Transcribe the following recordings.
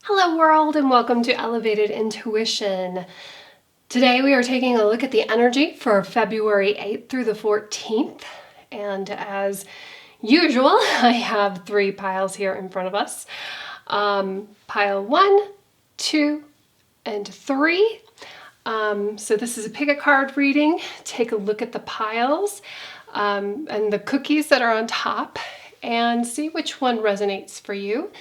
Hello world and welcome to Elevated Intuition. Today we are taking a look at the energy for February 8th through the 14th. And as usual, I have three piles here in front of us. Pile 1, 2, and 3. So this is a pick a card reading. Take a look at the piles and the cookies that are on top and see which one resonates for you.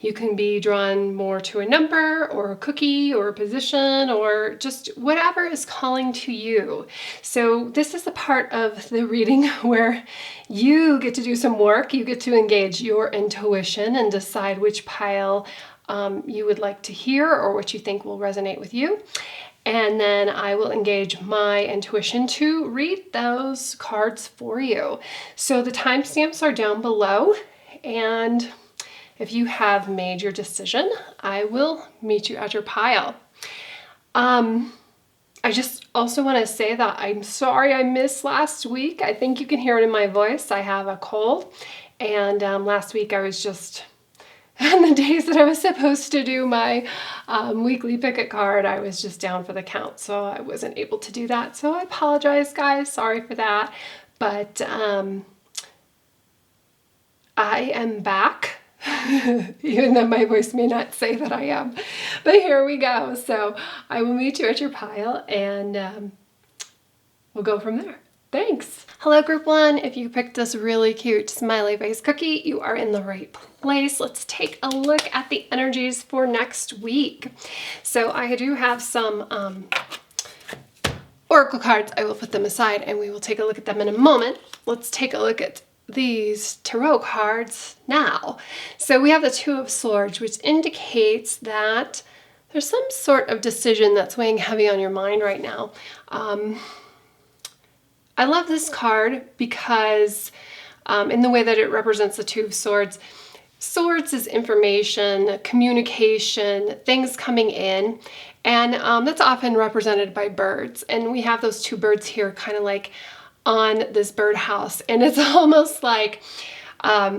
You can be drawn more to a number or a cookie or a position or just whatever is calling to you. So this is the part of the reading where you get to do some work. You get to engage your intuition and decide which pile you would like to hear or what you think will resonate with you. And then I will engage my intuition to read those cards for you. So the timestamps are down below, and if you have made your decision, I will meet you at your pile. I just also want to say that I'm sorry I missed last week. I think you can hear it in my voice. I have a cold, and last week I was just on the days that I was supposed to do my weekly pick-a card, I was just down for the count, so I wasn't able to do that. So I apologize, guys. Sorry for that. But I am back. Even though my voice may not say that I am. But here we go. So I will meet you at your pile and we'll go from there. Thanks. Hello, group 1. If you picked this really cute smiley face cookie, you are in the right place. Let's take a look at the energies for next week. So I do have some oracle cards. I will put them aside and we will take a look at them in a moment. Let's take a look at these tarot cards now. So we have the Two of Swords, which indicates that there's some sort of decision that's weighing heavy on your mind right now. I love this card because in the way that it represents the Two of Swords, swords is information, communication, things coming in, and that's often represented by birds. And we have those two birds here kind of like on this birdhouse, and it's almost like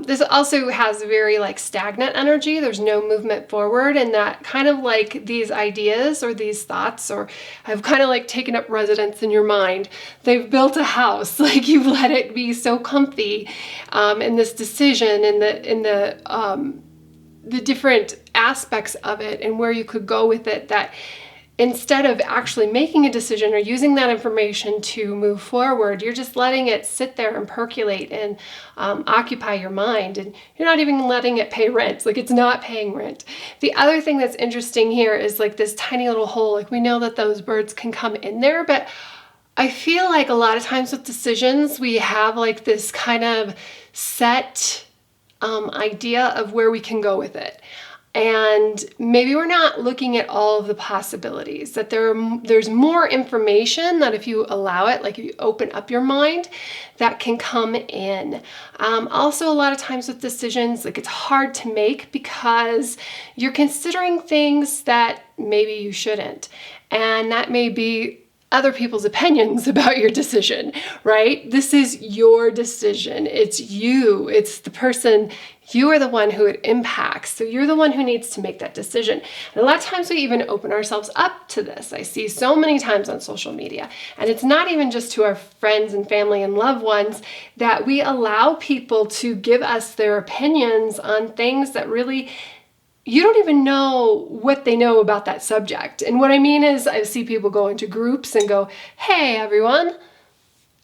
this also has very like stagnant energy. There's no movement forward, and that kind of like these ideas or these thoughts or have kind of like taken up residence in your mind. They've built a house, like you've let it be so comfy in this decision and the different aspects of it and where you could go with it, that instead of actually making a decision or using that information to move forward, you're just letting it sit there and percolate and occupy your mind, and you're not even letting it pay rent. Like, it's not paying rent. The other thing that's interesting here is like this tiny little hole. Like, we know that those birds can come in there, but I feel like a lot of times with decisions, we have like this kind of set idea of where we can go with it. And maybe we're not looking at all of the possibilities, that there's more information that if you allow it, like if you open up your mind, that can come in. Also, a lot of times with decisions, like it's hard to make because you're considering things that maybe you shouldn't. And that may be other people's opinions about your decision, right? This is your decision. It's you. It's the person. You are the one who it impacts. So you're the one who needs to make that decision. And a lot of times we even open ourselves up to this. I see so many times on social media, and it's not even just to our friends and family and loved ones, that we allow people to give us their opinions on things that really you don't even know what they know about that subject. And what I mean is, I see people go into groups and go, hey, everyone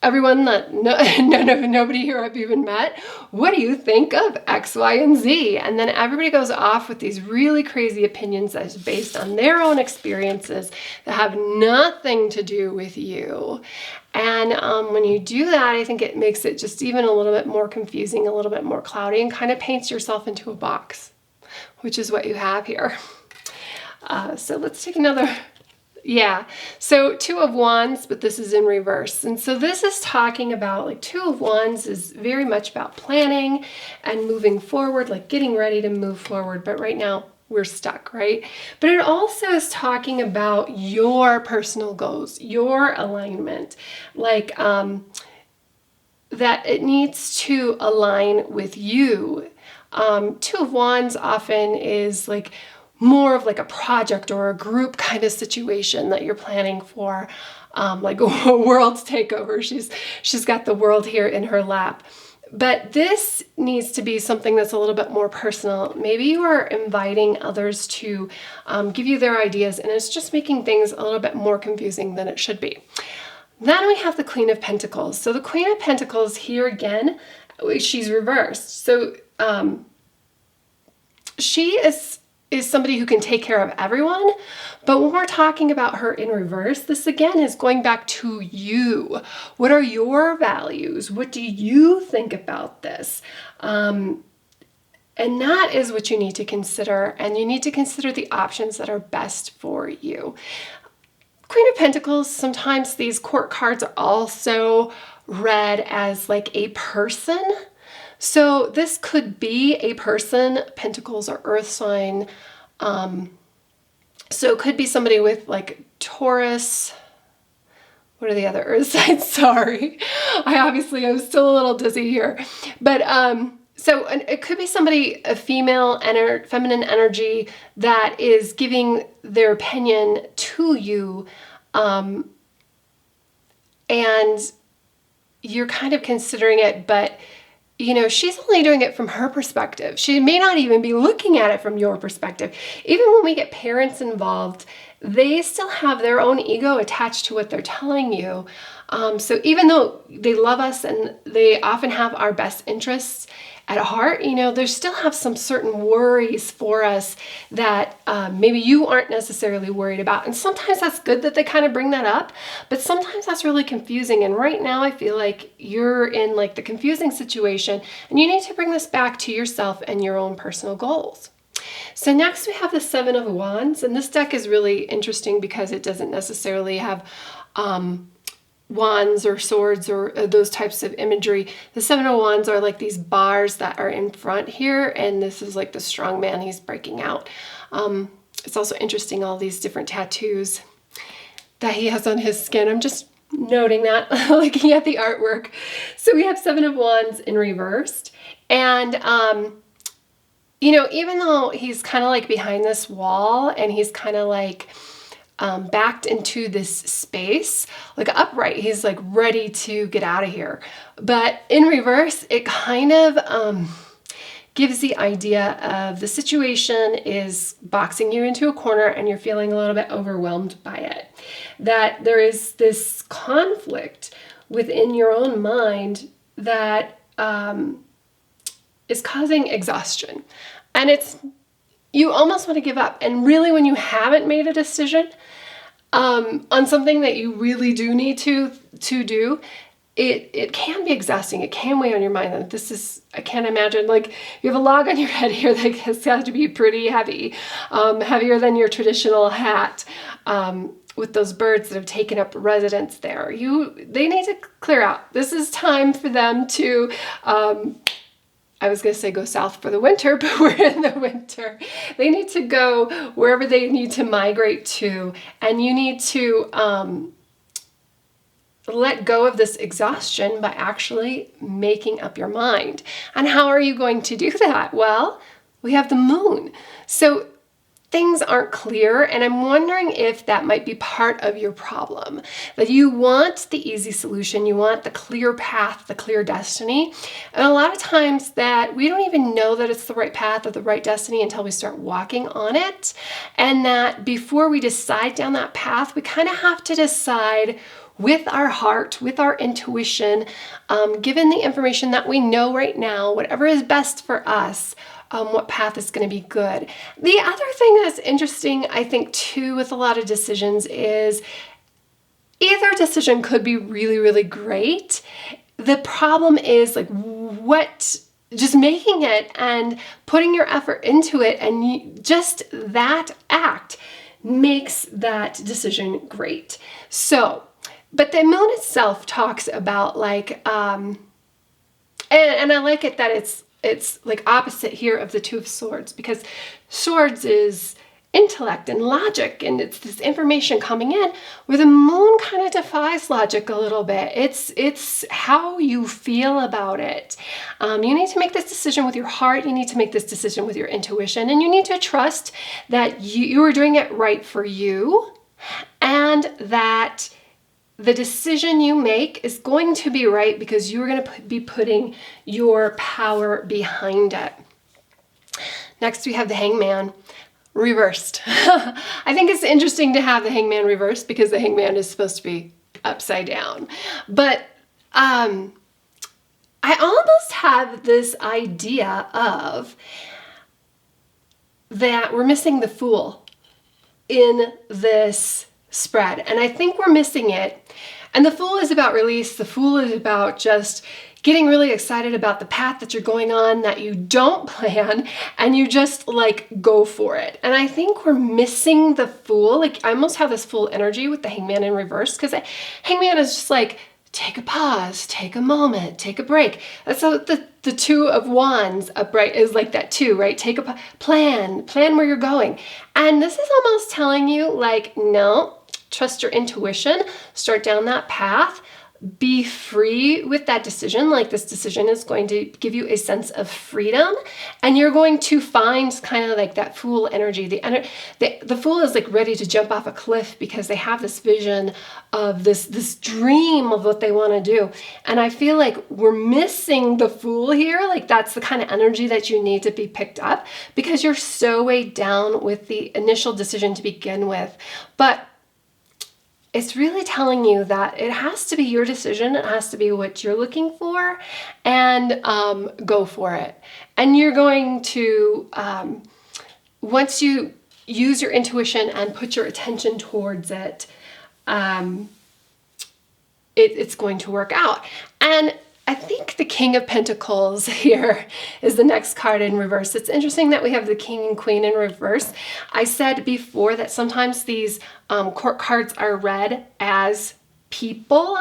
that nobody here I've even met, what do you think of X, Y, and Z? And then everybody goes off with these really crazy opinions that's based on their own experiences that have nothing to do with you. And when you do that, I think it makes it just even a little bit more confusing, a little bit more cloudy, and kind of paints yourself into a box, which is what you have here. So let's take another. Yeah, so Two of Wands, but this is in reverse. And so this is talking about, like, Two of Wands is very much about planning and moving forward, like getting ready to move forward. But right now we're stuck, right? But it also is talking about your personal goals, your alignment, like that it needs to align with you. Two of Wands often is like more of like a project or a group kind of situation that you're planning for, like a world takeover. She's got the world here in her lap. But this needs to be something that's a little bit more personal. Maybe you are inviting others to give you their ideas, and it's just making things a little bit more confusing than it should be. Then we have the Queen of Pentacles. So the Queen of Pentacles here again, she's reversed. So she is somebody who can take care of everyone. But when we're talking about her in reverse, this again is going back to you. What are your values? What do you think about this? And that is what you need to consider. And you need to consider the options that are best for you. Queen of Pentacles, sometimes these court cards are also read as like a person. So this could be a person. Pentacles are earth sign. So it could be somebody with like Taurus. What are the other earth signs? Sorry. I'm still a little dizzy here. But so it could be somebody, a feminine energy that is giving their opinion to you. And you're kind of considering it, but you know, she's only doing it from her perspective. She may not even be looking at it from your perspective. Even when we get parents involved, they still have their own ego attached to what they're telling you. So even though they love us and they often have our best interests at heart, you know, they still have some certain worries for us that maybe you aren't necessarily worried about. And sometimes that's good that they kind of bring that up, but sometimes that's really confusing. And right now I feel like you're in like the confusing situation and you need to bring this back to yourself and your own personal goals. So next we have the Seven of Wands, and this deck is really interesting because it doesn't necessarily have wands or swords or those types of imagery. The Seven of Wands are like these bars that are in front here, and this is like the strong man, he's breaking out. It's also interesting, all these different tattoos that he has on his skin. I'm just noting that, looking at the artwork. So we have Seven of Wands in reversed, and you know, even though he's kind of like behind this wall and he's kind of like backed into this space, like upright, he's like ready to get out of here. But in reverse, it kind of gives the idea of the situation is boxing you into a corner and you're feeling a little bit overwhelmed by it. That there is this conflict within your own mind that is causing exhaustion. And you almost want to give up. And really, when you haven't made a decision on something that you really do need to do, it can be exhausting. It can weigh on your mind. And I can't imagine, like, you have a log on your head here that has got to be pretty heavy, heavier than your traditional hat, with those birds that have taken up residence there. They need to clear out. This is time for them to, I was going to say go south for the winter, but we're in the winter. They need to go wherever they need to migrate to, and you need to let go of this exhaustion by actually making up your mind. And how are you going to do that? Well, we have the moon. So things aren't clear, and I'm wondering if that might be part of your problem. That you want the easy solution, you want the clear path, the clear destiny. And a lot of times that we don't even know that it's the right path or the right destiny until we start walking on it. And that before we decide down that path, we kind of have to decide with our heart, with our intuition, given the information that we know right now, whatever is best for us, what path is going to be good. The other thing that's interesting, I think, too, with a lot of decisions is either decision could be really, really great. The problem is like just making it and putting your effort into it, and just that act makes that decision great. So, but the moon itself talks about like, and I like it that it's like opposite here of the Two of Swords, because swords is intellect and logic, and it's this information coming in, where the moon kind of defies logic a little bit. It's how you feel about it. You need to make this decision with your heart. You need to make this decision with your intuition, and you need to trust that you are doing it right for you, and that the decision you make is going to be right because you're going to be putting your power behind it. Next, we have the Hangman reversed. I think it's interesting to have the Hangman reversed because the Hangman is supposed to be upside down. But I almost have this idea of that we're missing the Fool in this spread. And I think we're missing it. And the Fool is about release. The Fool is about just getting really excited about the path that you're going on that you don't plan, and you just like go for it. And I think we're missing the Fool. Like, I almost have this Fool energy with the Hangman in reverse, because Hangman is just like, take a pause, take a moment, take a break. That's how the Two of Wands upright is like that too, right? Take a plan where you're going. And this is almost telling you like, no, trust your intuition, start down that path. Be free with that decision. Like, this decision is going to give you a sense of freedom, and you're going to find kind of like that Fool energy. The Fool is like ready to jump off a cliff because they have this vision of this dream of what they want to do. And I feel like we're missing the Fool here. Like, that's the kind of energy that you need to be picked up because you're so weighed down with the initial decision to begin with. But it's really telling you that it has to be your decision. It has to be what you're looking for, and go for it. And you're going to, once you use your intuition and put your attention towards it, it's going to work out. And I think the King of Pentacles here is the next card in reverse. It's interesting that we have the King and Queen in reverse. I said before that sometimes these court cards are read as people,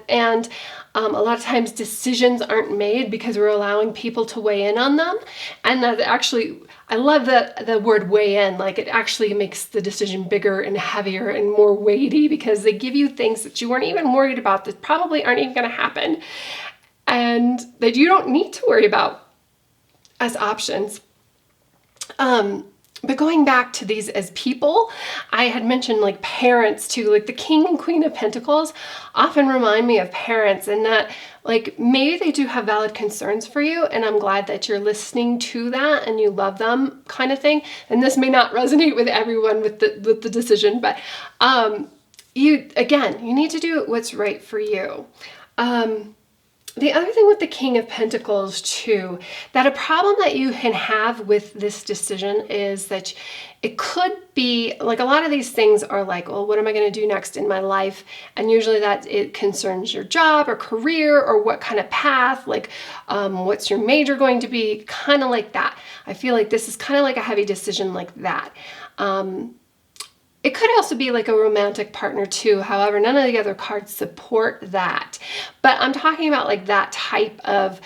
and a lot of times decisions aren't made because we're allowing people to weigh in on them. And that actually, I love the word weigh in. Like, it actually makes the decision bigger and heavier and more weighty because they give you things that you weren't even worried about that probably aren't even going to happen, and that you don't need to worry about as options. But going back to these as people, I had mentioned like parents too. Like, the King and Queen of Pentacles often remind me of parents, and that like maybe they do have valid concerns for you, and I'm glad that you're listening to that and you love them, kind of thing. And this may not resonate with everyone with the decision, but you need to do what's right for you. The other thing with the King of Pentacles too, that a problem that you can have with this decision is that it could be like, a lot of these things are like, well, what am I going to do next in my life? And usually that it concerns your job or career or what kind of path, like what's your major going to be, kind of like that. I feel like this is kind of like a heavy decision like that. It could also be like a romantic partner too. However, none of the other cards support that. But I'm talking about like that type of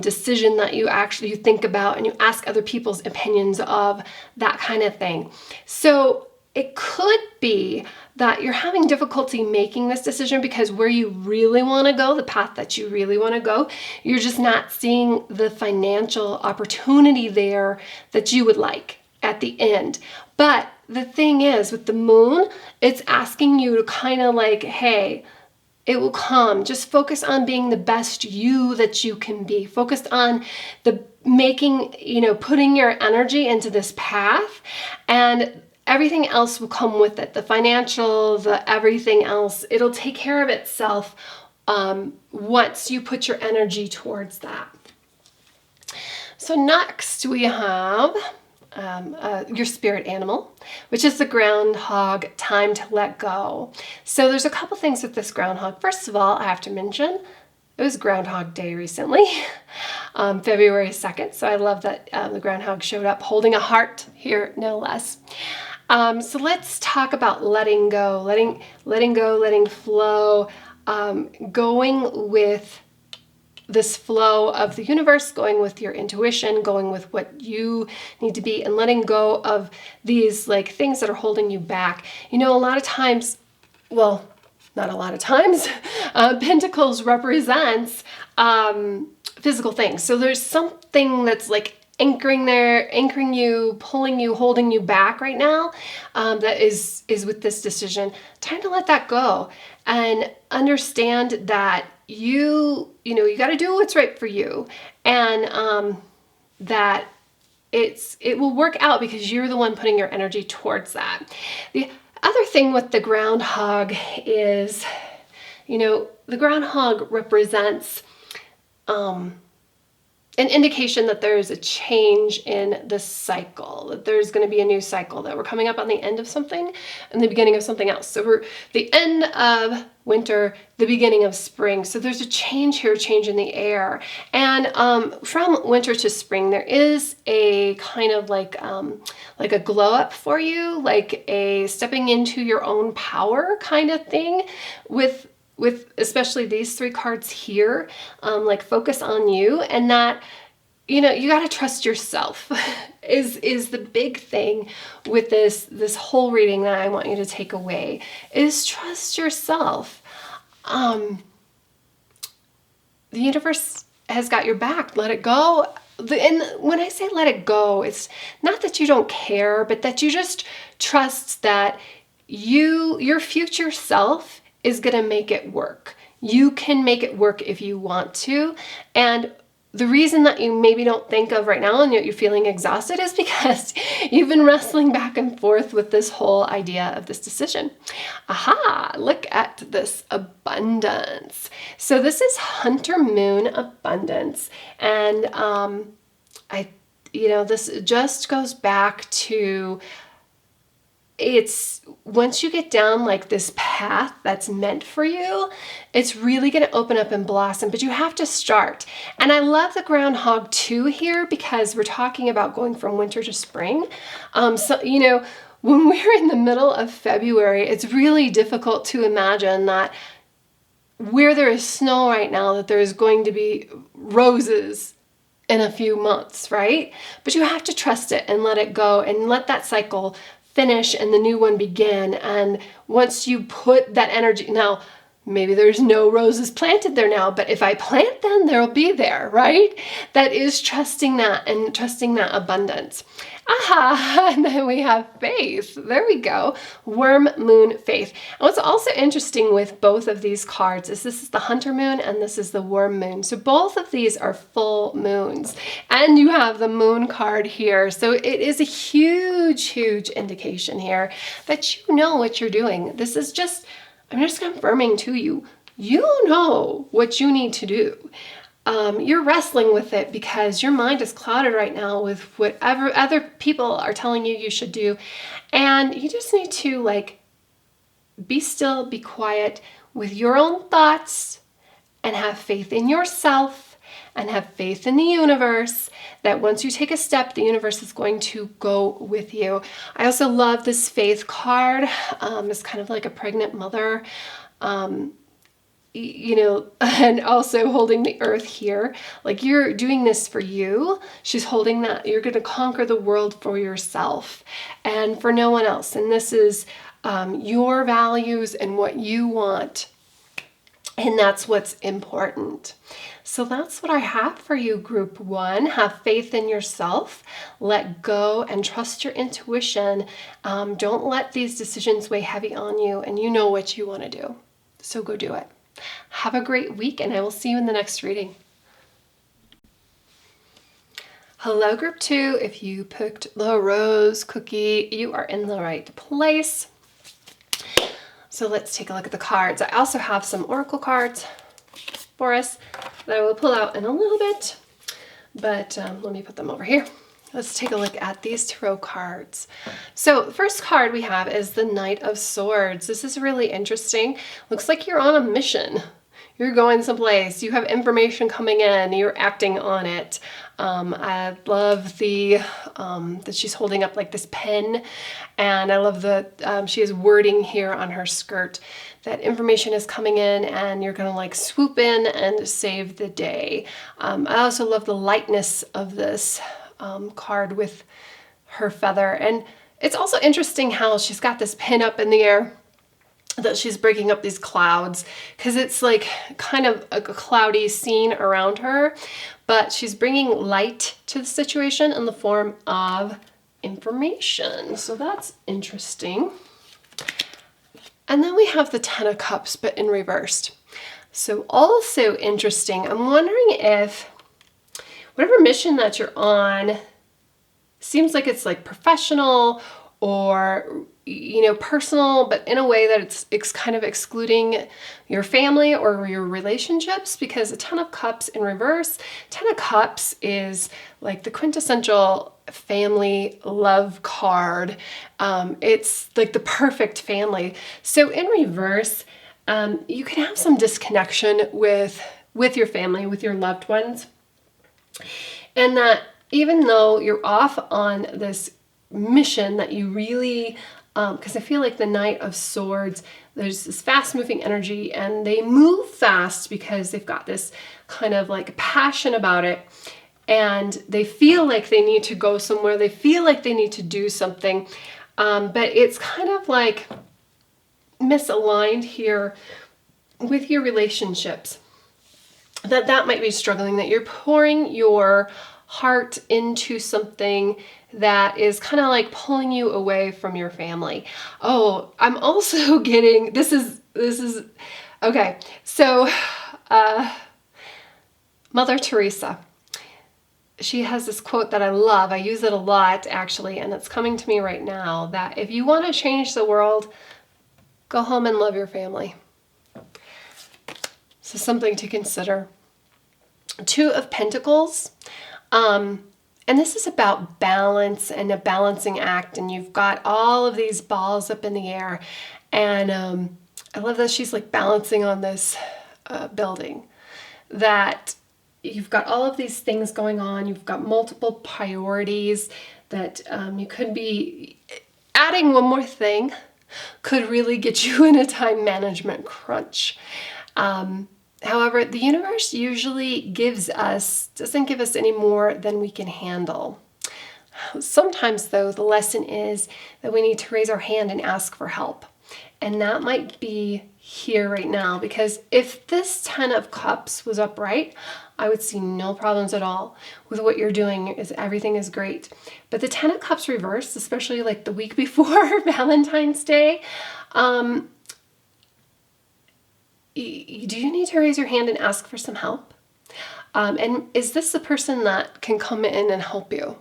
decision that you think about and you ask other people's opinions of, that kind of thing. So it could be that you're having difficulty making this decision because where you really want to go, the path that you really want to go, you're just not seeing the financial opportunity there that you would like at the end. But the thing is, with the moon, it's asking you to kind of like, hey, it will come. Just focus on being the best you that you can be. Focused on putting your energy into this path, and everything else will come with it. The financial, the everything else, it'll take care of itself once you put your energy towards that. So next we have your spirit animal, which is the groundhog, time to let go. So there's a couple things with this groundhog. First of all, I have to mention it was Groundhog Day recently, February 2nd. So I love that the groundhog showed up holding a heart here, no less. So let's talk about letting go, letting go, letting flow, going with this flow of the universe, going with your intuition, going with what you need to be, and letting go of these like things that are holding you back. You know, a lot of times, well, not a lot of times, Pentacles represents physical things. So there's something that's like anchoring there, anchoring you, pulling you, holding you back right now, that is with this decision. Time to let that go and understand that you got to do what's right for you, and that it will work out because you're the one putting your energy towards that. The other thing with the groundhog is, the groundhog represents an indication that there's a change in the cycle, that there's going to be a new cycle, that we're coming up on the end of something and the beginning of something else. So we're the end of winter, the beginning of spring. So there's a change here, change in the air. And from winter to spring, there is a kind of like a glow up for you, like a stepping into your own power kind of thing with especially these three cards here, like focus on you, and that, you got to trust yourself is the big thing with this whole reading that I want you to take away, is trust yourself. The universe has got your back. Let it go. And when I say let it go, it's not that you don't care, but that you just trust that your future self is going to make it work. You can make it work if you want to. And the reason that you maybe don't think of right now and yet you're feeling exhausted is because you've been wrestling back and forth with this whole idea of this decision. Aha, look at this abundance. So this is Hunter Moon abundance. And this just goes back to, it's once you get down like this path that's meant for you, it's really going to open up and blossom, but you have to start. And I love the groundhog too here, because we're talking about going from winter to spring. So, when we're in the middle of February, it's really difficult to imagine that where there is snow right now, that there is going to be roses in a few months, right? But you have to trust it and let it go and let that cycle finish and the new one begin. And once you put that energy, now maybe there's no roses planted there now, but if I plant them, they'll be there, right? That is trusting that and trusting that abundance. Aha, and then we have faith. There we go. Worm, moon, faith. And what's also interesting with both of these cards is this is the Hunter moon and this is the worm moon. So both of these are full moons. And you have the moon card here. So it is a huge, huge indication here that you know what you're doing. This is just, I'm just confirming to you, you know what you need to do. You're wrestling with it because your mind is clouded right now with whatever other people are telling you should do. And you just need to be still, be quiet with your own thoughts, and have faith in yourself and have faith in the universe that once you take a step, the universe is going to go with you. I also love this faith card. It's kind of like a pregnant mother. And also holding the earth here, like you're doing this for you. She's holding that you're going to conquer the world for yourself and for no one else. And this is your values and what you want. And that's what's important. So that's what I have for you, group one. Have faith in yourself, let go, and trust your intuition. Don't let these decisions weigh heavy on you, and you know what you want to do. So go do it. Have a great week, and I will see you in the next reading. Hello, group two. If you picked the rose cookie, you are in the right place. So let's take a look at the cards. I also have some oracle cards for us that I will pull out in a little bit, but let me put them over here. Let's take a look at these tarot cards. So the first card we have is the Knight of Swords. This is really interesting. Looks like you're on a mission. You're going someplace. You have information coming in. You're acting on it. I love the that she's holding up like this pen, and I love that she has wording here on her skirt that information is coming in and you're gonna like swoop in and save the day. I also love the lightness of this card with her feather, and it's also interesting how she's got this pin up in the air, that she's breaking up these clouds, because it's like kind of a cloudy scene around her, but she's bringing light to the situation in the form of information. So that's interesting. And then we have the Ten of Cups, but in reversed. So also interesting. I'm wondering if whatever mission that you're on seems like it's like professional or, you know, personal, but in a way that it's kind of excluding your family or your relationships, because the Ten of Cups in reverse, Ten of Cups is like the quintessential family love card. It's like the perfect family. So in reverse, you can have some disconnection with your family, with your loved ones. And that even though you're off on this mission that you really, because I feel like the Knight of Swords, there's this fast moving energy, and they move fast because they've got this kind of like passion about it, and they feel like they need to go somewhere, they feel like they need to do something, but it's kind of like misaligned here with your relationships, that might be struggling, that you're pouring your heart into something that is kind of like pulling you away from your family. Oh, I'm also getting, this is okay. So, Mother Teresa, she has this quote that I love. I use it a lot actually, and it's coming to me right now, that if you want to change the world, go home and love your family. So something to consider. Two of Pentacles. And this is about balance and a balancing act, and you've got all of these balls up in the air, and I love that she's like balancing on this building, that you've got all of these things going on, you've got multiple priorities, that you could be adding one more thing could really get you in a time management crunch. However, the universe usually doesn't give us any more than we can handle. Sometimes though, the lesson is that we need to raise our hand and ask for help. And that might be here right now, because if this Ten of Cups was upright, I would see no problems at all with what you're doing. Everything is great. But the Ten of Cups reversed, especially like the week before Valentine's Day, do you need to raise your hand and ask for some help? And is this the person that can come in and help you?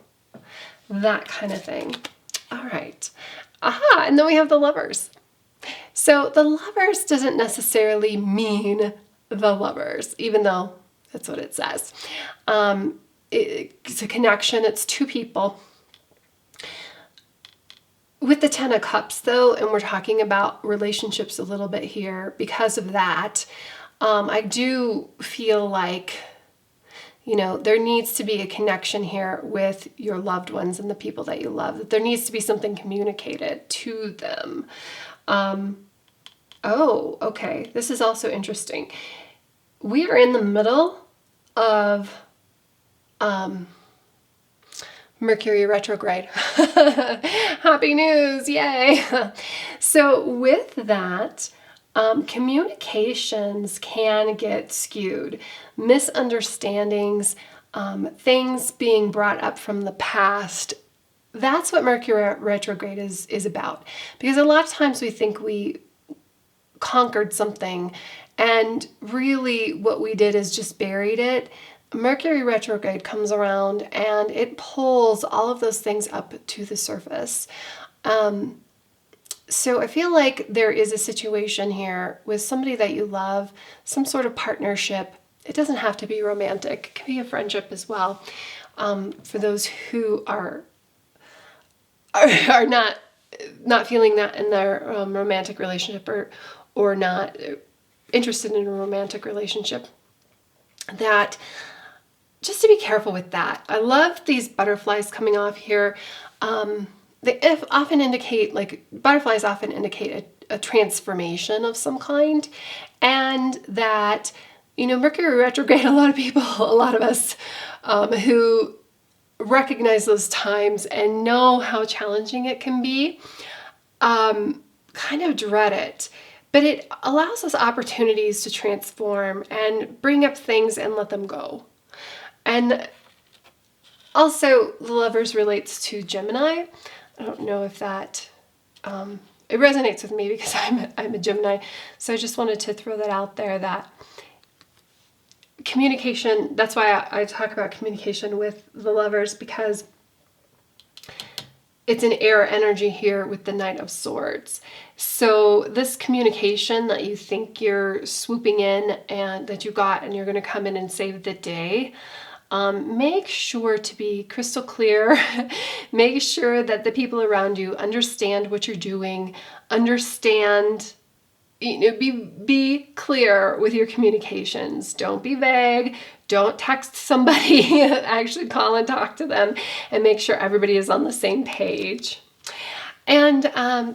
That kind of thing. All right. Aha, and then we have the Lovers. So the Lovers doesn't necessarily mean the lovers, even though that's what it says. It's a connection. It's two people. With the Ten of Cups though, and we're talking about relationships a little bit here, because of that, I do feel like, you know, there needs to be a connection here with your loved ones and the people that you love, that there needs to be something communicated to them. Oh, okay, this is also interesting. We are in the middle of Mercury retrograde. Happy news, yay! So with that, communications can get skewed, misunderstandings, things being brought up from the past. That's what Mercury retrograde is about. Because a lot of times we think we conquered something, and really what we did is just buried it. Mercury retrograde comes around and it pulls all of those things up to the surface. So I feel like there is a situation here with somebody that you love, some sort of partnership. It doesn't have to be romantic. It can be a friendship as well. For those who are not feeling that in their romantic relationship, or not interested in a romantic relationship, that just to be careful with that. I love these butterflies coming off here. They often indicate, like butterflies often indicate a transformation of some kind, and that, you know, Mercury retrograde, a lot of us who recognize those times and know how challenging it can be, kind of dread it. But it allows us opportunities to transform and bring up things and let them go. And also, the Lovers relates to Gemini. I don't know if that, it resonates with me because I'm a Gemini. So I just wanted to throw that out there, that communication, that's why I talk about communication with the Lovers, because it's an air energy here with the Knight of Swords. So this communication that you think you're swooping in and that you got and you're going to come in and save the day, make sure to be crystal clear. Make sure that the people around you understand what you're doing, understand, you know, be clear with your communications. Don't be vague. Don't text somebody. Actually call and talk to them and make sure everybody is on the same page. And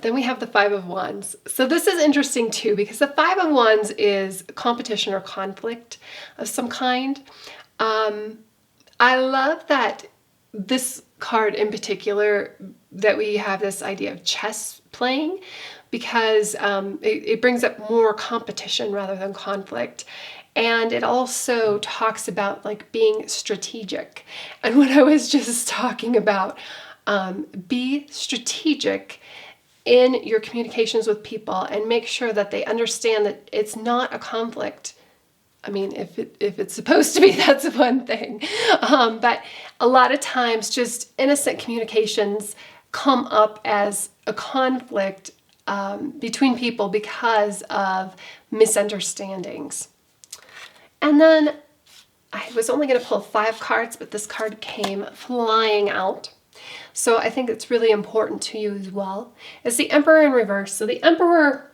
then we have the Five of Wands. So this is interesting too, because the Five of Wands is competition or conflict of some kind. I love that this card in particular, that we have this idea of chess playing, because it brings up more competition rather than conflict. And it also talks about like being strategic. And what I was just talking about, be strategic in your communications with people and make sure that they understand that it's not a conflict. I mean, if it's supposed to be, that's one thing. But a lot of times just innocent communications come up as a conflict between people because of misunderstandings. And then I was only going to pull 5 cards, but this card came flying out. So I think it's really important to you as well. It's the Emperor in reverse. So the Emperor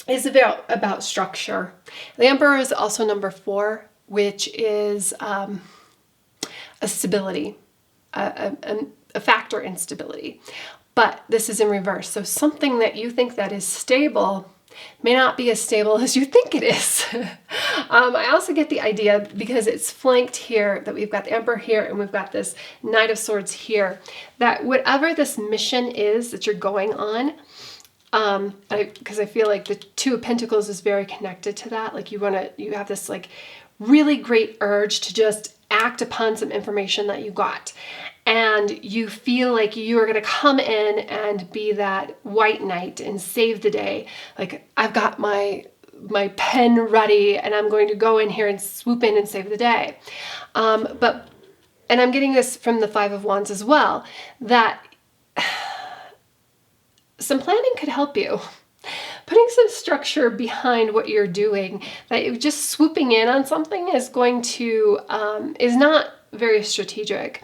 is about structure. The Emperor is also number 4, which is a stability, a factor in stability. But this is in reverse. So something that you think that is stable may not be as stable as you think it is. I also get the idea, because it's flanked here, that we've got the Emperor here and we've got this Knight of Swords here, that whatever this mission is that you're going on, because I feel like the Two of Pentacles is very connected to that. Like you have this like really great urge to just act upon some information that you got. And you feel like you are going to come in and be that white knight and save the day. Like, I've got my pen ready and I'm going to go in here and swoop in and save the day. And I'm getting this from the Five of Wands as well, that some planning could help you. Putting some structure behind what you're doing, that you're just swooping in on something is going to, is not very strategic.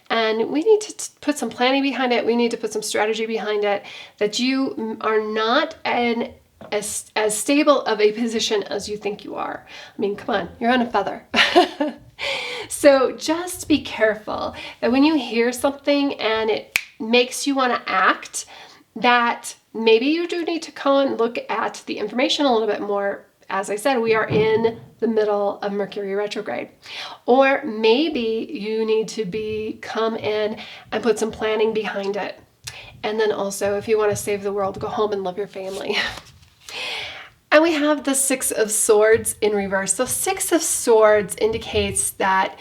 And we need to put some planning behind it. We need to put some strategy behind it, that you are not as stable of a position as you think you are. I mean, come on, you're on a feather. So just be careful that when you hear something and it makes you want to act, that maybe you do need to go and look at the information a little bit more. As I said, we are in the middle of Mercury retrograde. Or maybe you need to come in and put some planning behind it. And then also, if you want to save the world, go home and love your family. And we have the Six of Swords in reverse. So Six of Swords indicates that,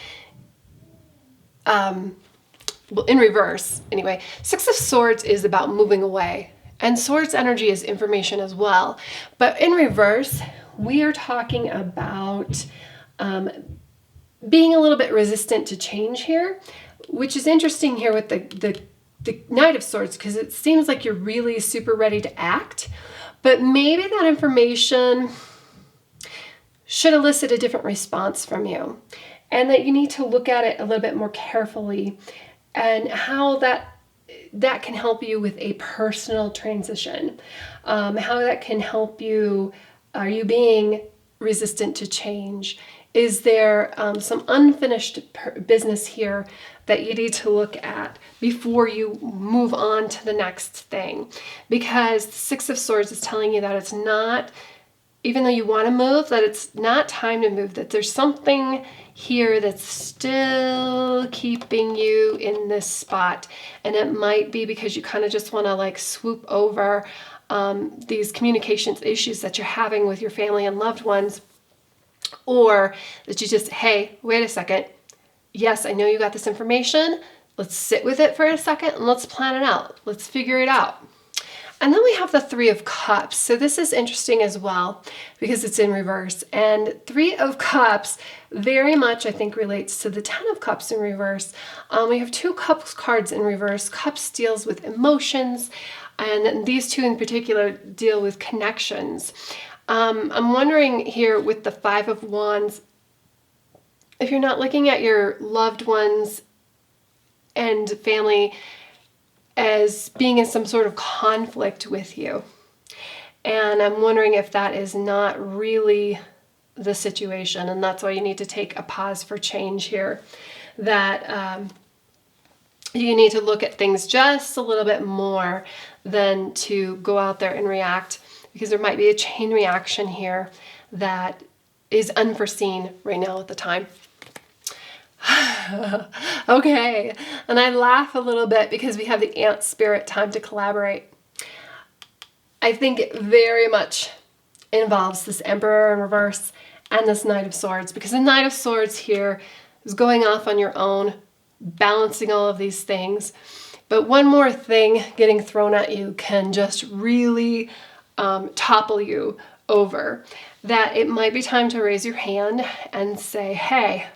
well, in reverse, anyway, Six of Swords is about moving away. And Swords energy is information as well. But in reverse, we are talking about being a little bit resistant to change here, which is interesting here with the Knight of Swords, because it seems like you're really super ready to act, but maybe that information should elicit a different response from you, and that you need to look at it a little bit more carefully, and how that can help you with a personal transition, how that can help you Are you being resistant to change? Is there some unfinished business here that you need to look at before you move on to the next thing? Because the Six of Swords is telling you that it's not, even though you want to move, that it's not time to move, that there's something here that's still keeping you in this spot. And it might be because you kind of just want to like swoop over these communications issues that you're having with your family and loved ones, or that you just, hey, wait a second. Yes, I know you got this information. Let's sit with it for a second and let's plan it out. Let's figure it out. And then we have the Three of Cups. So this is interesting as well because it's in reverse. And Three of Cups very much, I think, relates to the Ten of Cups in reverse. We have two Cups cards in reverse. Cups deals with emotions, and these two in particular deal with connections. I'm wondering here with the Five of Wands, if you're not looking at your loved ones and family as being in some sort of conflict with you. And I'm wondering if that is not really the situation, and that's why you need to take a pause for change here. That you need to look at things just a little bit more than to go out there and react, because there might be a chain reaction here that is unforeseen right now at the time. Okay, and I laugh a little bit because we have the Ant Spirit, time to collaborate. I think it very much involves this Emperor in reverse and this Knight of Swords, because the Knight of Swords here is going off on your own, balancing all of these things. But one more thing getting thrown at you can just really topple you over. That it might be time to raise your hand and say, hey,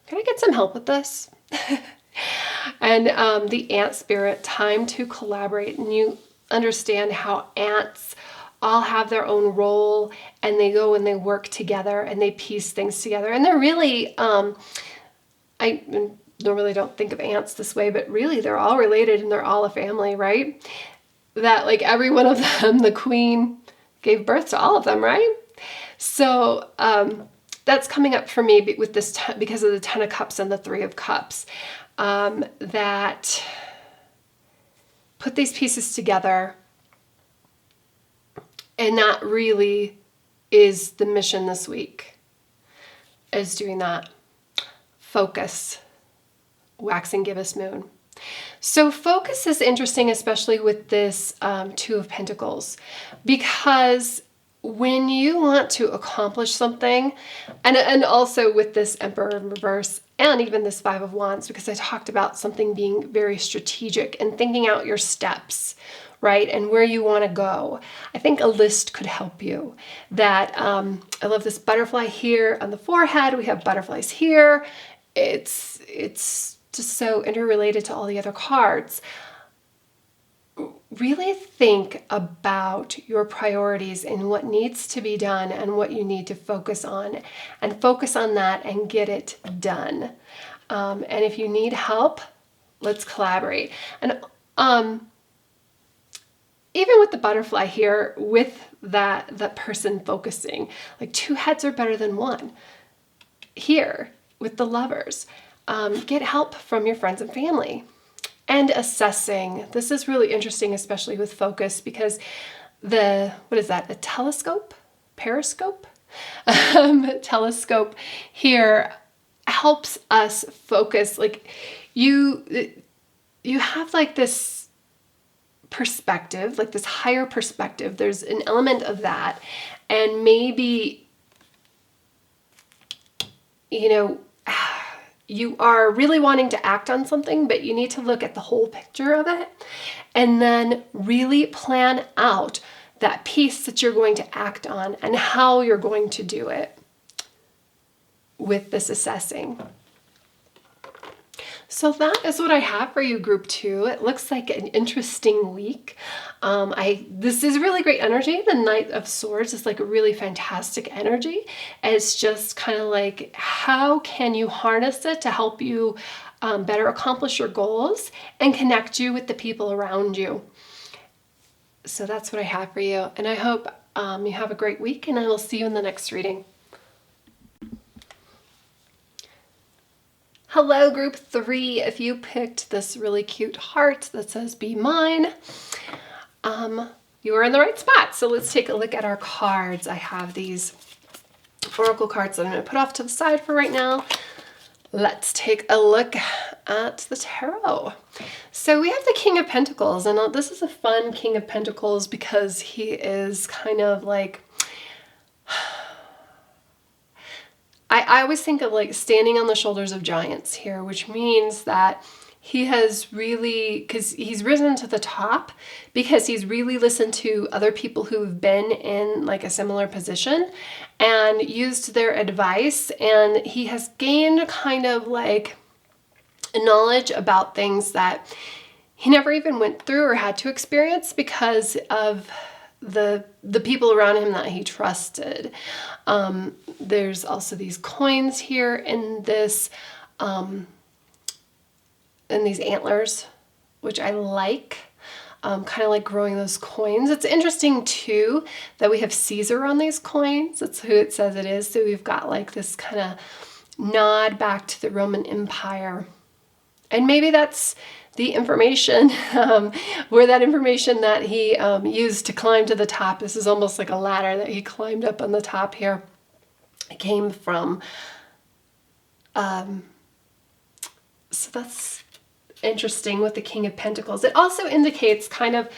can I get some help with this? And the Ant Spirit, time to collaborate. And you understand how ants all have their own role, and they go and they work together and they piece things together. And they're really, I normally don't think of ants this way, but really they're all related and they're all a family, right? That like every one of them, the queen gave birth to all of them, right? So that's coming up for me with this because of the Ten of Cups and the Three of Cups. That put these pieces together, and that really is the mission this week, is doing that. Focus, waxing gibbous moon. So focus is interesting, especially with this Two of Pentacles, because when you want to accomplish something, and also with this Emperor in reverse, and even this Five of Wands, because I talked about something being very strategic and thinking out your steps, right, and where you want to go. I think a list could help you. That I love this butterfly here on the forehead. We have butterflies here. It's just so interrelated to all the other cards. Really think about your priorities and what needs to be done and what you need to focus on, and focus on that and get it done. And if you need help, let's collaborate. And even with the butterfly here, with that person focusing, like two heads are better than one. Here with the Lovers, get help from your friends and family. And assessing. This is really interesting, especially with focus, because what is that? A telescope? Periscope? Telescope here helps us focus. Like you have like this perspective, like this higher perspective. There's an element of that. And maybe, you are really wanting to act on something, but you need to look at the whole picture of it and then really plan out that piece that you're going to act on and how you're going to do it with this assessing. So that is what I have for you, Group 2. It looks like an interesting week. This is really great energy. The Knight of Swords is like a really fantastic energy. It's just kind of like, how can you harness it to help you better accomplish your goals and connect you with the people around you? So that's what I have for you. And I hope you have a great week, and I will see you in the next reading. Hello, group 3. If you picked this really cute heart that says "Be Mine," you are in the right spot. So let's take a look at our cards. I have these oracle cards that I'm going to put off to the side for right now. Let's take a look at the tarot. So we have the King of Pentacles, and this is a fun King of Pentacles because he is kind of like, I always think of like standing on the shoulders of giants here, which means that he has really, because he's risen to the top, because he's really listened to other people who've been in like a similar position and used their advice, and he has gained kind of like a knowledge about things that he never even went through or had to experience because of the people around him that he trusted. There's also these coins here in this, and these antlers, which I like, kind of like growing those coins. It's interesting too that we have Caesar on these coins. That's who it says it is. So we've got like this kind of nod back to the Roman Empire. And maybe that's the information, where that information that he used to climb to the top. This is almost like a ladder that he climbed up on the top here. It came from. So that's interesting with the King of Pentacles. It also indicates kind of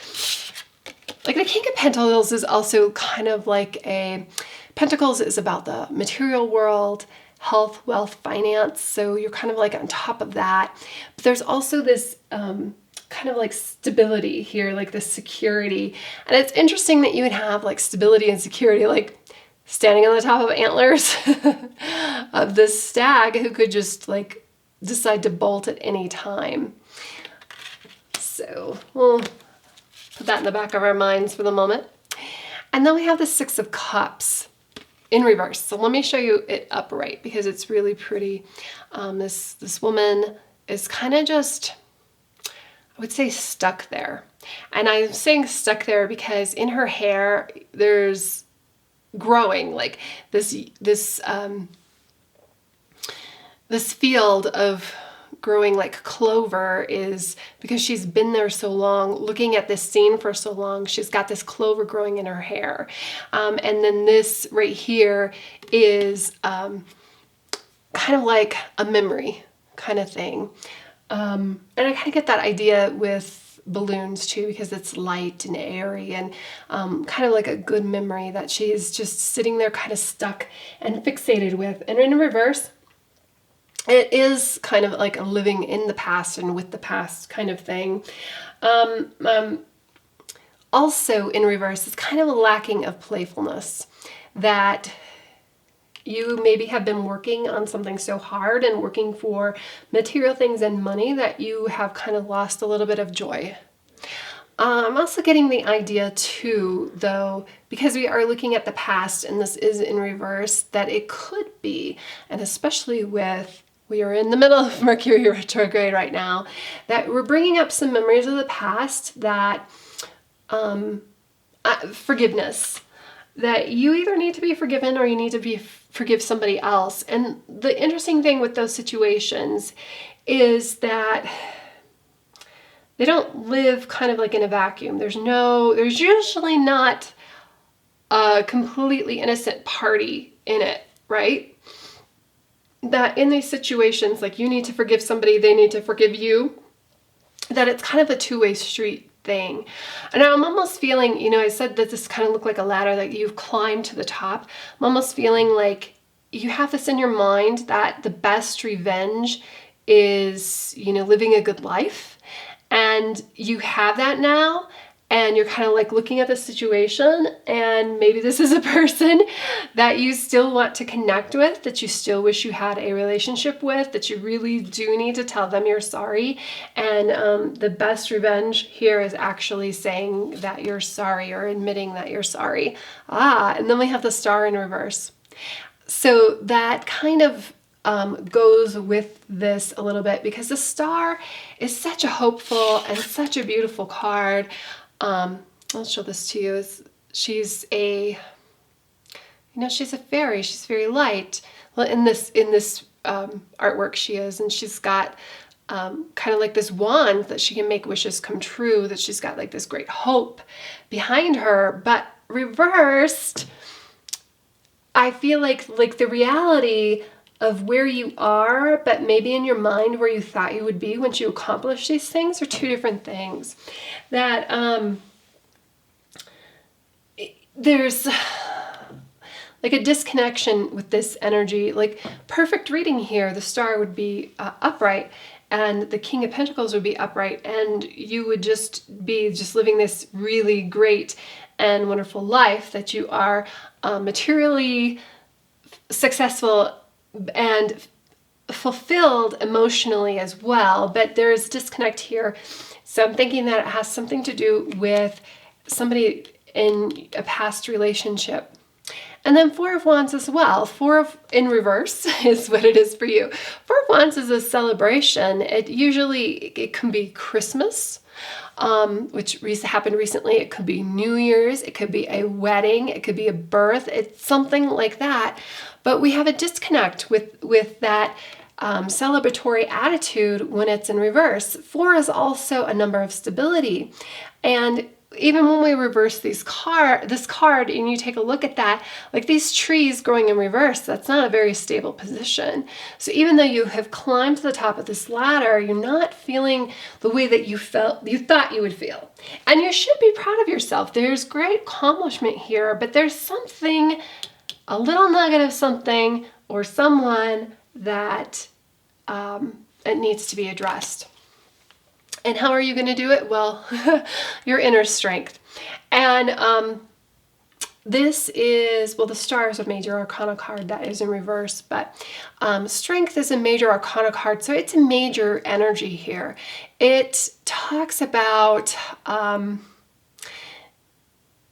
like the King of Pentacles is also kind of like Pentacles is about the material world, health, wealth, finance. So you're kind of like on top of that. But there's also this kind of like stability here, like this security. And it's interesting that you would have like stability and security, like standing on the top of antlers of this stag who could just like decide to bolt at any time. So we'll put that in the back of our minds for the moment. And then we have the Six of Cups in reverse. So let me show you it upright because it's really pretty. This woman is kind of just, I would say, stuck there. And I'm saying stuck there because in her hair there's growing like this field of growing like clover, is because she's been there so long, looking at this scene for so long. She's got this clover growing in her hair. And then this right here is kind of like a memory kind of thing. And I kind of get that idea with balloons too, because it's light and airy and kind of like a good memory that she's just sitting there kind of stuck and fixated with. And in reverse, it is kind of like a living in the past and with the past kind of thing. Also in reverse, it's kind of a lacking of playfulness, that you maybe have been working on something so hard and working for material things and money that you have kind of lost a little bit of joy. I'm also getting the idea too, though, because we are looking at the past and this is in reverse, that it could be, and especially with, we are in the middle of Mercury retrograde right now, that we're bringing up some memories of the past, that forgiveness, that you either need to be forgiven or you need to forgive somebody else. And the interesting thing with those situations is that they don't live kind of like in a vacuum. There's usually not a completely innocent party in it, right? That in these situations, like you need to forgive somebody, they need to forgive you, that it's kind of a two-way street thing. And I'm almost feeling, I said that this kind of looked like a ladder that you've climbed to the top. I'm almost feeling like you have this in your mind that the best revenge is, living a good life. And you have that now, and you're kind of like looking at the situation, and maybe this is a person that you still want to connect with, that you still wish you had a relationship with, that you really do need to tell them you're sorry. And the best revenge here is actually saying that you're sorry or admitting that you're sorry. And then we have the Star in reverse. So that kind of goes with this a little bit, because the Star is such a hopeful and such a beautiful card. I'll show this to you. It's she's a fairy. She's very light. Well, in this artwork she is, and she's got kind of like this wand that she can make wishes come true, that she's got like this great hope behind her. But reversed, I feel like the reality of where you are, but maybe in your mind where you thought you would be once you accomplish these things, are two different things. That there's like a disconnection with this energy. Like perfect reading here, the star would be upright, and the King of Pentacles would be upright, and you would just be living this really great and wonderful life, that you are materially successful and fulfilled emotionally as well. But there's disconnect here. So I'm thinking that it has something to do with somebody in a past relationship. And then Four of Wands as well. In reverse is what it is for you. Four of Wands is a celebration. It can be Christmas, which happened recently. It could be New Year's. It could be a wedding. It could be a birth. It's something like that. But we have a disconnect with that celebratory attitude when it's in reverse. Four is also a number of stability. And even when we reverse this card and you take a look at that, like these trees growing in reverse, that's not a very stable position. So even though you have climbed to the top of this ladder, you're not feeling the way that you thought you would feel. And you should be proud of yourself. There's great accomplishment here, but there's something, a little nugget of something or someone that it needs to be addressed. And how are you going to do it? Well, your inner strength. And this is, well, the star is a major arcana card that is in reverse, but strength is a major arcana card, so it's a major energy here. It talks about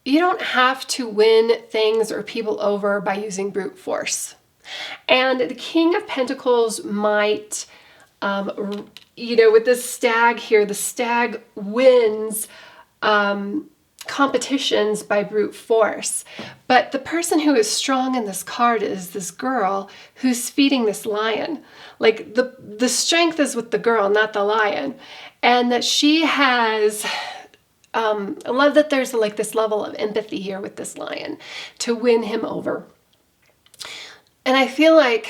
you don't have to win things or people over by using brute force. And the King of Pentacles might with this stag here, the stag wins competitions by brute force. But the person who is strong in this card is this girl who's feeding this lion. Like the strength is with the girl, not the lion. And that she has, I love that there's like this level of empathy here with this lion to win him over. And I feel like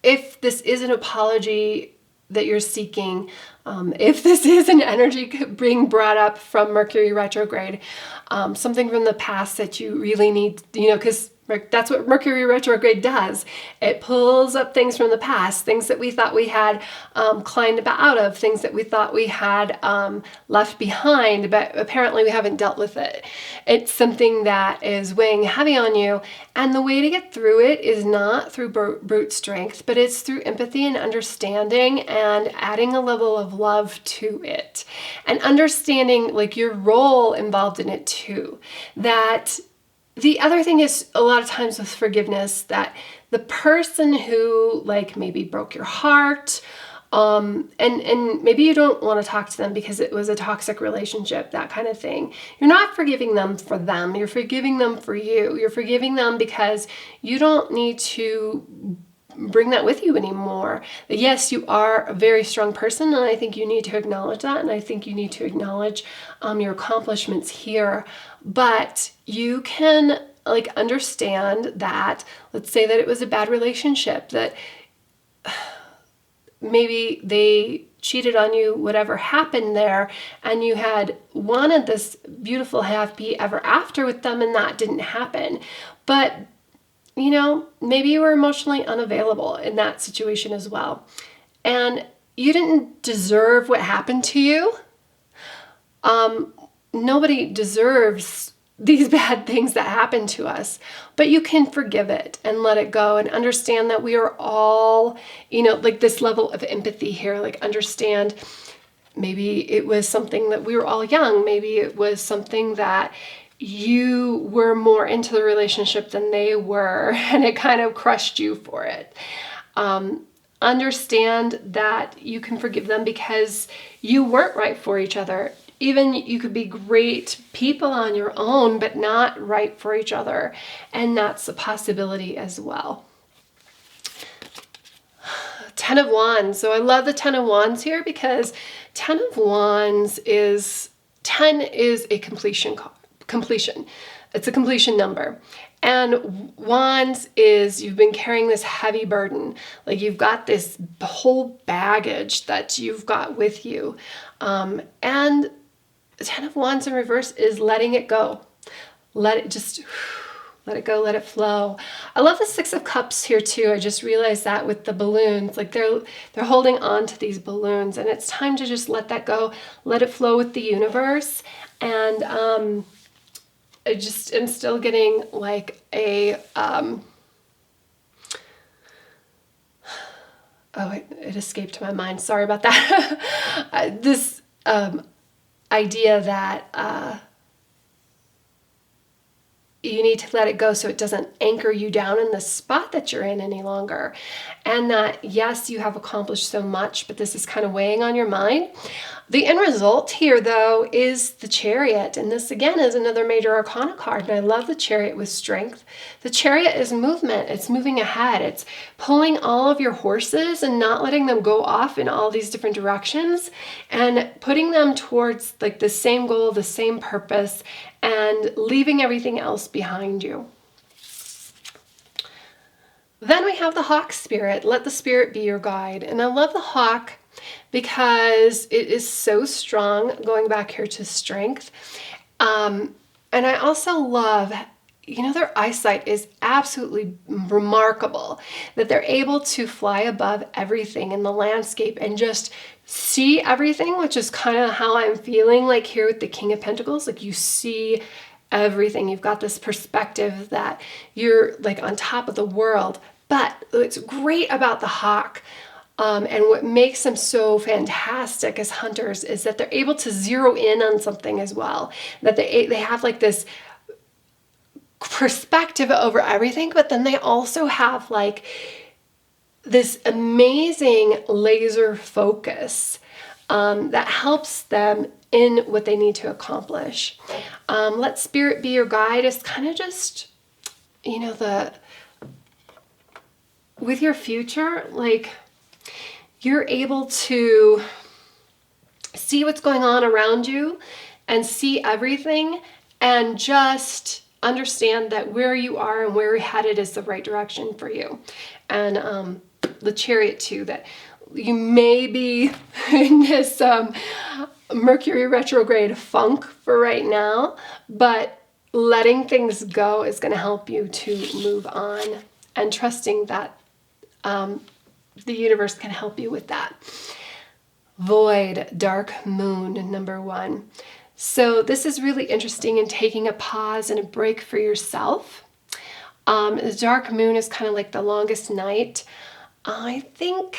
if this is an apology that you're seeking, if this is an energy being brought up from Mercury retrograde, something from the past that you really need, because that's what Mercury retrograde does. It pulls up things from the past, things that we thought we had climbed out of, things that we thought we had left behind, but apparently we haven't dealt with it. It's something that is weighing heavy on you, and the way to get through it is not through brute strength, but it's through empathy and understanding and adding a level of love to it, and understanding like your role involved in it too. That the other thing is, a lot of times with forgiveness, that the person who like maybe broke your heart, and maybe you don't want to talk to them because it was a toxic relationship, that kind of thing. You're not forgiving them for them. You're forgiving them for you. You're forgiving them because you don't need to bring that with you anymore. Yes, you are a very strong person, and I think you need to acknowledge that, and I think you need to acknowledge your accomplishments here. But you can like understand that, let's say that it was a bad relationship, that maybe they cheated on you, whatever happened there, and you had wanted this beautiful happy ever after with them, and that didn't happen. But maybe you were emotionally unavailable in that situation as well. And you didn't deserve what happened to you. Nobody deserves these bad things that happen to us, but you can forgive it and let it go and understand that we are all, like this level of empathy here, like understand maybe it was something that we were all young. Maybe it was something that you were more into the relationship than they were, and it kind of crushed you for it. Understand that you can forgive them because you weren't right for each other. even you could be great people on your own, but not right for each other. And that's a possibility as well. 10 of Wands. So I love the 10 of Wands here because 10 of Wands is, 10 is a completion. It's a completion number. And Wands is, you've been carrying this heavy burden. Like you've got this whole baggage that you've got with you. And 10 of Wands in reverse is letting it go. Let it go, let it flow. I love the 6 of Cups here too. I just realized that with the balloons, like they're holding on to these balloons, and it's time to just let that go, let it flow with the universe. And I just am still getting like a, oh, it escaped my mind. Sorry about that. This idea that you need to let it go so it doesn't anchor you down in the spot that you're in any longer. And that, yes, you have accomplished so much, but this is kind of weighing on your mind. The end result here, though, is the Chariot. And this, again, is another major arcana card. And I love the Chariot with strength. The Chariot is movement. It's moving ahead. It's pulling all of your horses and not letting them go off in all these different directions and putting them towards like the same goal, the same purpose, and leaving everything else behind you. Then we have the Hawk spirit. Let the spirit be your guide. And I love the Hawk because it is so strong, going back here to strength. And I also love, you know, their eyesight is absolutely remarkable, that they're able to fly above everything in the landscape and just see everything, which is kind of how I'm feeling like here with the King of Pentacles. Like you see everything. You've got this perspective that you're like on top of the world. But what's great about the Hawk, and what makes them so fantastic as hunters, is that they're able to zero in on something as well. That they have like this perspective over everything, but then they also have like this amazing laser focus that helps them in what they need to accomplish. Let spirit be your guide is kind of just, you know, with your future, like you're able to see what's going on around you and see everything and just understand that where you are and where you're headed is the right direction for you. And the Chariot too, that you may be in this Mercury retrograde funk for right now, but letting things go is going to help you to move on, and trusting that the universe can help you with that. Void, dark moon, number 1. So this is really interesting in taking a pause and a break for yourself. The dark moon is kind of like the longest night. I think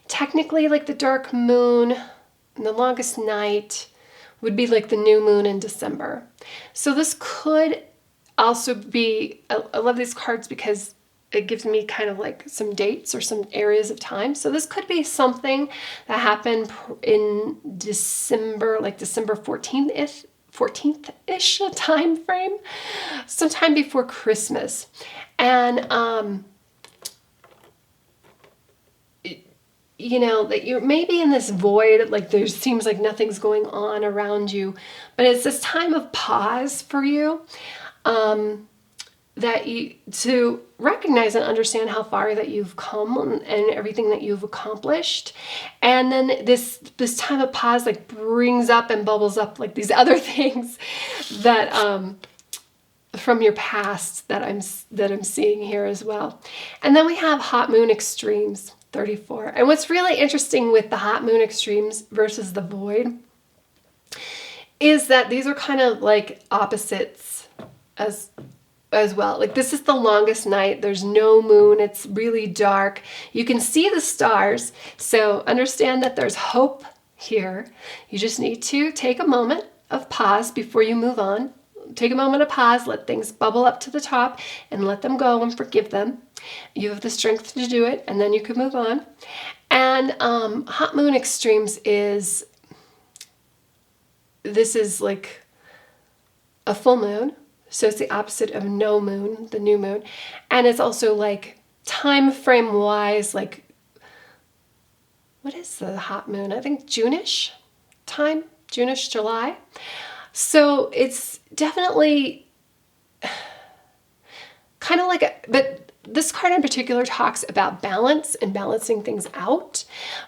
technically like the dark moon and the longest night would be like the new moon in December. So this could also be, I love these cards because it gives me kind of like some dates or some areas of time. So this could be something that happened in December, like December 14th-ish time frame, sometime before Christmas. And, you know, that you're maybe in this void, like there seems like nothing's going on around you, but it's this time of pause for you. That you to recognize and understand how far that you've come and everything that you've accomplished. And then this time of pause like brings up and bubbles up like these other things that from your past that I'm seeing here as well. And then we have hot moon extremes, 34. And what's really interesting with the hot moon extremes versus the void is that these are kind of like opposites as well. Like this is the longest night. There's no moon. It's really dark. You can see the stars. So understand that there's hope here. You just need to take a moment of pause before you move on. Take a moment of pause, let things bubble up to the top and let them go and forgive them. You have the strength to do it, and then you can move on. And hot moon extremes is this is like a full moon. So it's the opposite of no moon, the new moon. And it's also like time frame wise, like, what is the hot moon? I think June-ish time, June-ish, July. So it's definitely kind of like but this card in particular talks about balance and balancing things out,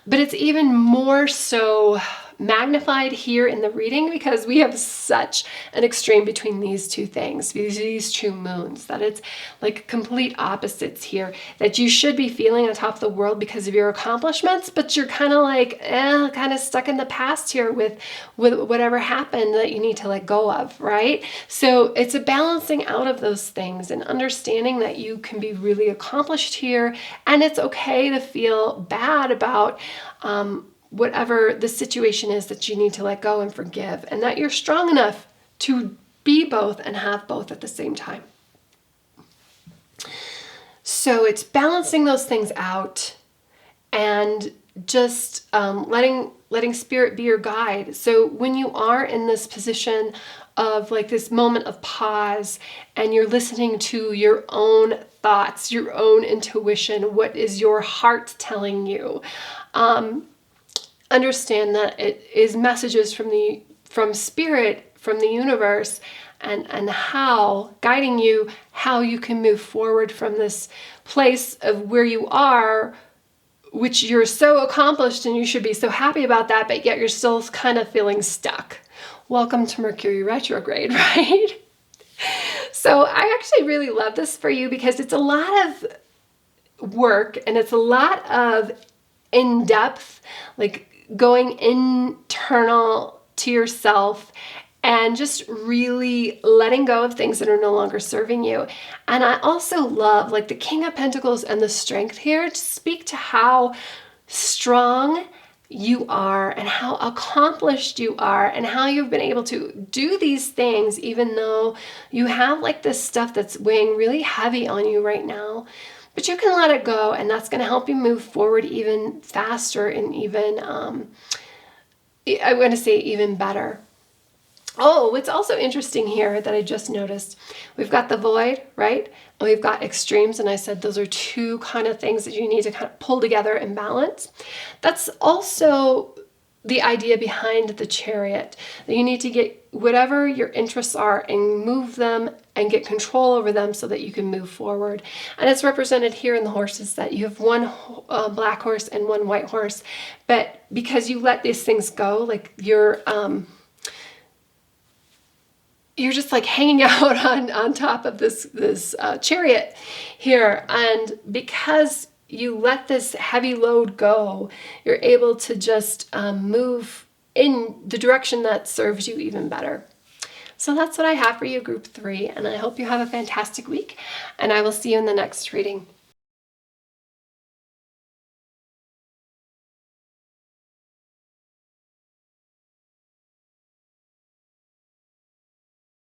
but it's even more so magnified here in the reading because we have such an extreme between these two things, these two moons, that it's like complete opposites here, that you should be feeling on top of the world because of your accomplishments, but you're kind of like, kind of stuck in the past here with whatever happened that you need to let go of, right? So it's a balancing out of those things and understanding that you can be really accomplished here, and it's okay to feel bad about whatever the situation is that you need to let go and forgive, and that you're strong enough to be both and have both at the same time. So it's balancing those things out and just letting spirit be your guide. So when you are in this position of like this moment of pause and you're listening to your own thoughts, your own intuition, what is your heart telling you? Understand that it is messages from spirit, from the universe, and how guiding you, how you can move forward from this place of where you are, which you're so accomplished and you should be so happy about that, but yet you're still kind of feeling stuck. Welcome to Mercury retrograde, right? So I actually really love this for you because it's a lot of work and it's a lot of in-depth, like going internal to yourself and just really letting go of things that are no longer serving you. And I also love like the King of Pentacles and the Strength here to speak to how strong you are and how accomplished you are and how you've been able to do these things even though you have like this stuff that's weighing really heavy on you right now. But you can let it go, and that's going to help you move forward even faster and even, I'm going to say even better. Oh, what's also interesting here that I just noticed, we've got the void, right? And we've got extremes, and I said those are two kind of things that you need to kind of pull together and balance. That's also the idea behind the Chariot, that you need to get whatever your interests are and move them and get control over them so that you can move forward. And it's represented here in the horses that you have one black horse and one white horse, but because you let these things go, like you're just like hanging out on top of this chariot here, and because you let this heavy load go, you're able to just move in the direction that serves you even better. So that's what I have for you, Group 3, and I hope you have a fantastic week, and I will see you in the next reading.